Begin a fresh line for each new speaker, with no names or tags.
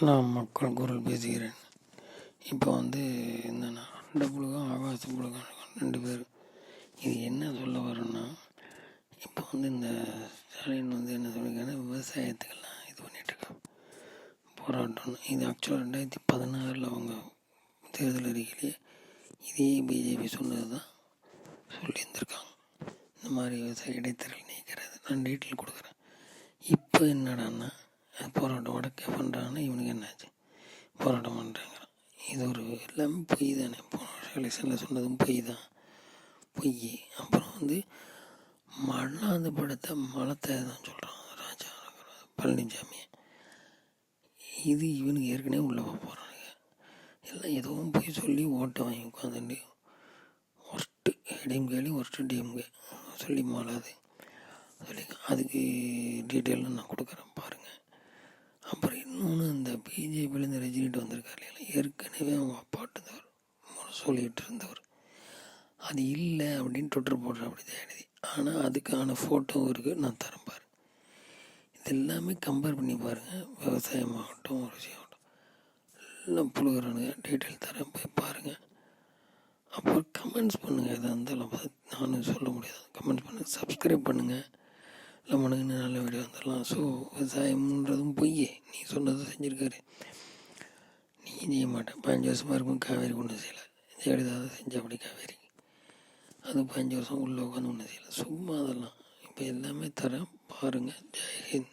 நான் மக்கள் குரல் பேசுகிறேன். இப்போ என்னென்னா டபுளுக்கும் ஆகாச புழுகம் 2 பேர். இது என்ன சொல்ல வரோன்னா, இப்போ இந்த ஸ்டாலின் என்ன சொல்லியிருக்காங்க, விவசாயத்துக்கெல்லாம் இது பண்ணிகிட்ருக்கா போராட்டம்னு. இது ஆக்சுவலாக 2016 அவங்க தேர்தல் அறிக்கையிலே இதே பிஜேபி சொன்னது தான் சொல்லியிருந்திருக்காங்க. இந்த மாதிரி விவசாய இடைத்தரல் நீக்கிறது. நான் டீட்டெயில் கொடுக்குறேன். இப்போ என்னடான்னா போராட்டம் வடக்கே பண்ணுறாங்கன்னா இவனுக்கு என்னாச்சு போராட்டம் பண்ணுறாங்கிறான். இது ஒரு எல்லாமே பொய் தானே. போன வருஷம் எலெக்ஷனில் சொன்னதும் பொய் தான், பொய். அப்புறம் மல்லாந்து படுத்த மலத்தை தான் சொல்கிறான் ராஜா பழனிசாமி. இது இவனுக்கு ஏற்கனவே உள்ளே போகிறானுங்க. எல்லாம் எதுவும் போய் சொல்லி ஓட்டை வாங்கி உட்காந்துட்டு ஒர்ஸ்ட்டு டிஎம்கேலையும் ஒர்ஸ்ட்டு டிஎம்கே சொல்லி மாறாது சொல்லி அதுக்கு டீட்டெயிலும் நான் கொடுக்குறேன் பாருங்கள். அப்புறம் இன்னொன்று, இந்த பிஜேபியில் இந்த ரஜினிகிட்ட வந்திருக்காரு இல்லையா, ஏற்கனவே அவங்க அப்பாட்டு சொல்லிகிட்டு இருந்தவர். அது இல்லை அப்படின்னு ட்விட்டர் போடுற அப்படி தான் எழுதி. ஆனால் அதுக்கான ஃபோட்டோ இருக்குது, நான் தரேன் பாருங்கள். இது எல்லாமே கம்பேர் பண்ணி பாருங்கள். விவசாயமாகட்டும் ஒரு விஷயமாகட்டும் எல்லாம் புழுகிறானுங்க. டீட்டெயில் தரேன், போய் பாருங்கள். அப்புறம் கமெண்ட்ஸ் பண்ணுங்கள். எதாக இருந்தாலும் நானும் சொல்ல முடியாது. கமெண்ட்ஸ் பண்ணுங்கள், சப்ஸ்கிரைப் பண்ணுங்கள். இல்லை மனுக்குன்னு நல்ல வீடியோ வந்துடலாம். ஸோ விவசாயம்ன்றதும் பொய். நீ சொன்னதை செஞ்சுருக்காரு, நீ செய்ய மாட்டேன். 15 வருஷமாக இருக்கும் காவேரி ஒன்றும் செய்யலை. ஜெயலலிதா செஞ்ச அப்படி காவேரி அது 15 வருஷம் உள்ளே உட்காந்து ஒன்றும் செய்யலை. சும்மா அதெல்லாம் இப்போ எல்லாமே தரேன் பாருங்கள். ஜெய்ஹிந்த்.